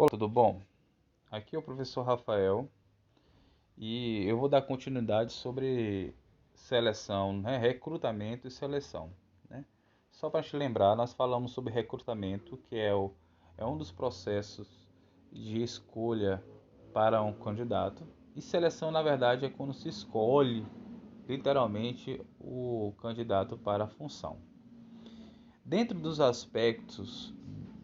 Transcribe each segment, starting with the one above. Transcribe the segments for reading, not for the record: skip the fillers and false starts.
Olá, tudo bom? Aqui é o professor Rafael e eu vou dar continuidade sobre seleção, né? Recrutamento e seleção, né? Só para te lembrar, nós falamos sobre recrutamento, que é um dos processos de escolha para um candidato, e seleção, na verdade, é quando se escolhe literalmente o candidato para a função. Dentro dos aspectos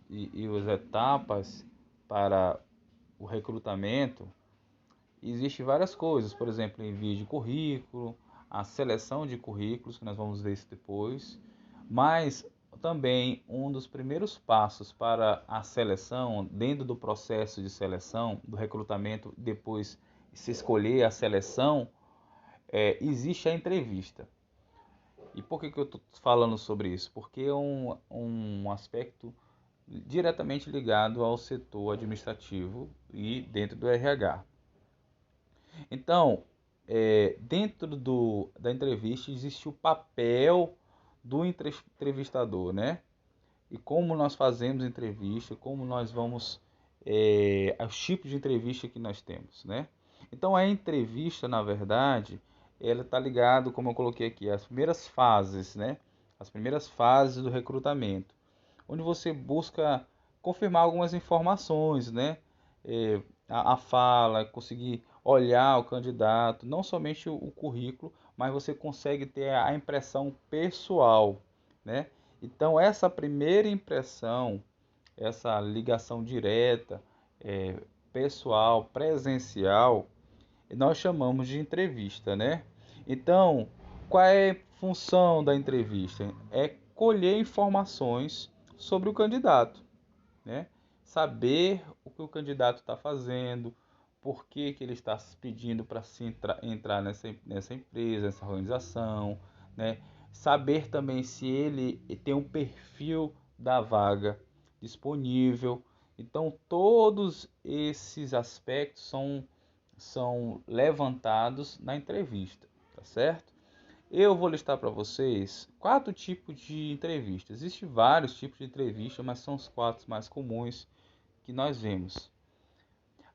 e as etapas para o recrutamento, existem várias coisas, por exemplo, envio de currículo, a seleção de currículos, que nós vamos ver isso depois, mas também um dos primeiros passos para a seleção, dentro do processo de seleção, do recrutamento, depois se escolher a seleção, existe a entrevista. E por que eu estou falando sobre isso? Porque é um aspecto diretamente ligado ao setor administrativo e dentro do RH. Então, dentro da entrevista existe o papel do entrevistador, né? E como nós fazemos entrevista, como nós vamos, os tipos de entrevista que nós temos, né? Então, a entrevista, na verdade, ela está ligado, como eu coloquei aqui, às primeiras fases, né? As primeiras fases do recrutamento, onde você busca confirmar algumas informações, né? A fala, conseguir olhar o candidato, não somente o currículo, mas você consegue ter a impressão pessoal, né? Então essa primeira impressão, essa ligação direta, é, pessoal, presencial, nós chamamos de entrevista, né? Então, qual é a função da entrevista? É colher informações sobre o candidato, né? Saber o que o candidato está fazendo, por que ele está se pedindo para entrar nessa empresa, nessa organização, né? Saber também se ele tem um perfil da vaga disponível. Então, todos esses aspectos são levantados na entrevista, tá certo? Eu vou listar para vocês 4 tipos de entrevistas. Existem vários tipos de entrevista, mas são os 4 mais comuns que nós vemos.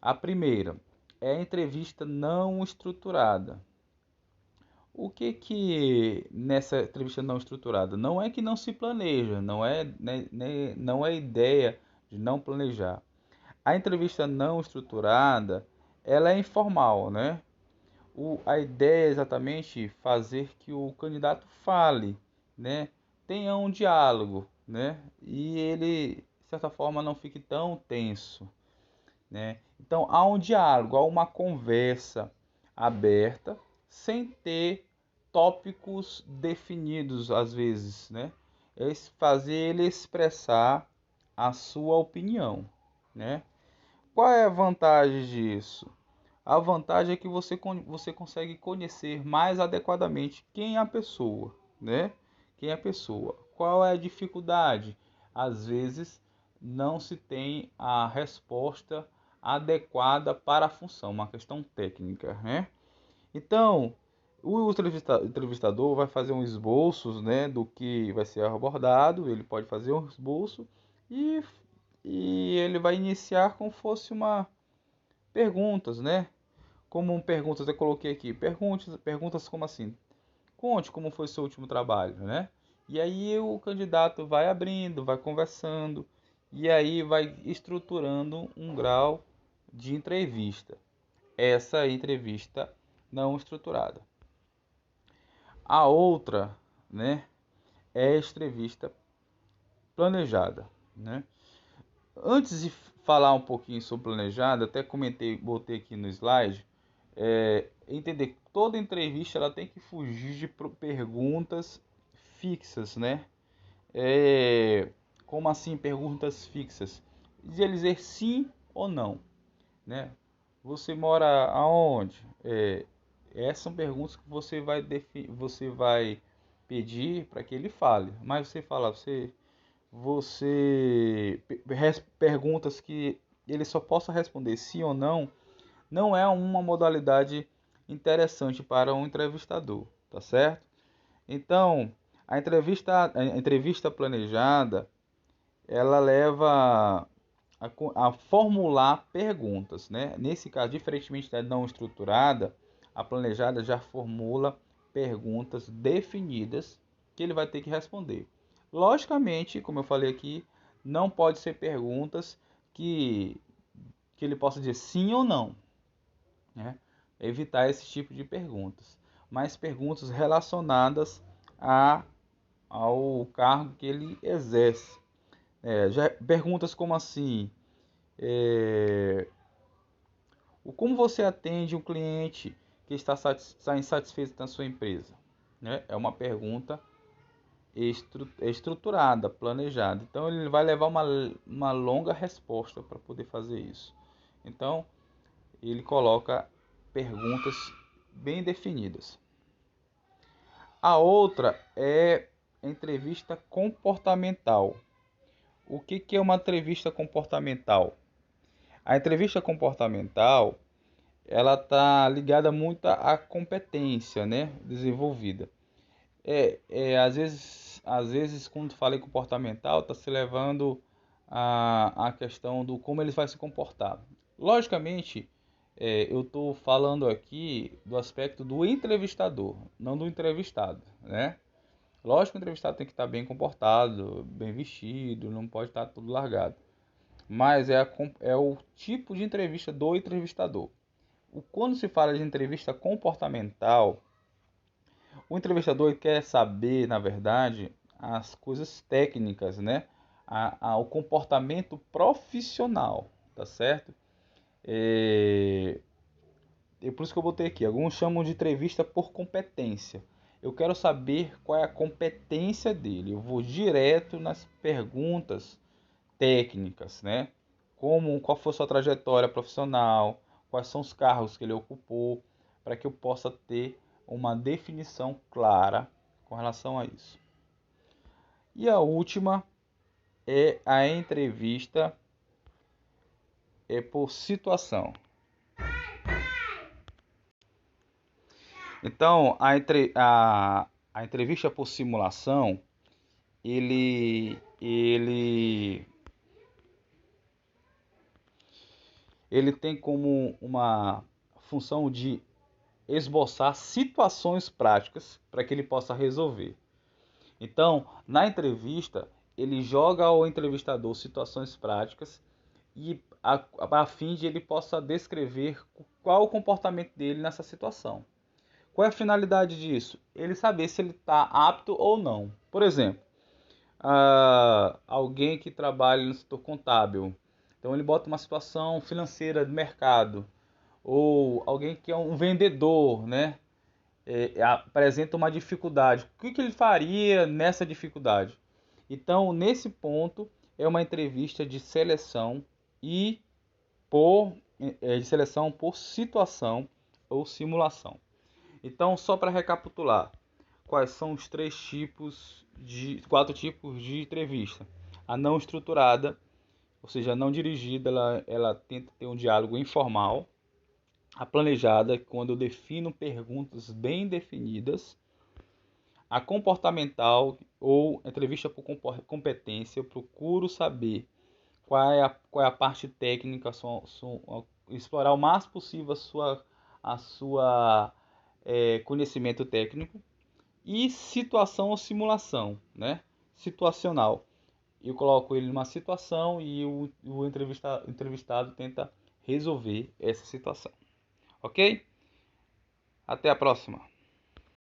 A primeira é a entrevista não estruturada. O que nessa entrevista não estruturada? Não é que não se planeja, não é ideia de não planejar. A entrevista não estruturada, ela é informal, né? A ideia é exatamente fazer que o candidato fale, né? Tenha um diálogo, né? E ele, de certa forma, não fique tão tenso, né? Então, há um diálogo, há uma conversa aberta, sem ter tópicos definidos, às vezes, né? É fazer ele expressar a sua opinião, né? Qual é a vantagem disso? A vantagem é que você consegue conhecer mais adequadamente quem é a pessoa, né? Quem é a pessoa. Qual é a dificuldade? Às vezes não se tem a resposta adequada para a função, uma questão técnica, né? Então, o entrevistador vai fazer um esboço, né, do que vai ser abordado, ele pode fazer um esboço e, e ele vai iniciar como fosse uma perguntas, né? Como perguntas, eu coloquei aqui, perguntas como assim, conte como foi seu último trabalho, né? E aí o candidato vai abrindo, vai conversando, e aí vai estruturando um grau de entrevista. Essa entrevista não estruturada. A outra, né, é a entrevista planejada, né? Antes de falar um pouquinho sobre planejada, até comentei, botei aqui no slide, entender que toda entrevista ela tem que fugir de perguntas fixas, né? É, como assim perguntas fixas? De ele dizer sim ou não, né? Você mora aonde? Essas são perguntas que você vai pedir para que ele fale. Mas você perguntas que ele só possa responder sim ou não, não é uma modalidade interessante para um entrevistador, tá certo? Então, a entrevista planejada, ela leva a formular perguntas, né? Nesse caso, diferentemente da não estruturada, a planejada já formula perguntas definidas que ele vai ter que responder. Logicamente, como eu falei aqui, não pode ser perguntas que, que ele possa dizer sim ou não, né? Evitar esse tipo de perguntas, mas perguntas relacionadas ao cargo que ele exerce. Perguntas como assim, é, como você atende um cliente que está insatisfeito na sua empresa? Né? É uma pergunta estruturada, planejada. Então ele vai levar uma longa resposta para poder fazer isso. Então ele coloca perguntas bem definidas. A outra é entrevista comportamental. O que é uma entrevista comportamental? A entrevista comportamental, ela está ligada muito à competência, né, desenvolvida. Às vezes quando fala em comportamental, está se levando a questão do como ele vai se comportar. Logicamente, eu estou falando aqui do aspecto do entrevistador, não do entrevistado, né? Lógico que o entrevistado tem que estar bem comportado, bem vestido, não pode estar tudo largado. Mas é o tipo de entrevista do entrevistador. Quando se fala de entrevista comportamental, o entrevistador quer saber, na verdade, as coisas técnicas, né? O comportamento profissional, tá certo? É por isso que eu botei aqui. Alguns chamam de entrevista por competência. Eu quero saber qual é a competência dele. Eu vou direto nas perguntas técnicas, né? Qual foi a sua trajetória profissional, quais são os cargos que ele ocupou, para que eu possa ter uma definição clara com relação a isso. E a última é a entrevista por situação. Então, a entrevista por simulação, ele tem como uma função de esboçar situações práticas para que ele possa resolver. Então, na entrevista, ele joga ao entrevistador situações práticas e a fim de ele possa descrever qual o comportamento dele nessa situação. Qual é a finalidade disso? Ele saber se ele está apto ou não. Por exemplo, alguém que trabalha no setor contábil. Então ele bota uma situação financeira de mercado. Ou alguém que é um vendedor, né? Apresenta uma dificuldade. O que ele faria nessa dificuldade? Então, nesse ponto, é uma entrevista de seleção e de seleção por situação ou simulação. Então, só para recapitular, quais são os quatro tipos de entrevista? A não estruturada, ou seja, a não dirigida, ela tenta ter um diálogo informal. A planejada, quando eu defino perguntas bem definidas. A comportamental ou entrevista por competência, eu procuro saber qual é a parte técnica, explorar o mais possível a sua conhecimento técnico. E situação ou simulação, né? Situacional. Eu coloco ele numa situação e o entrevistado tenta resolver essa situação. Ok? Até a próxima.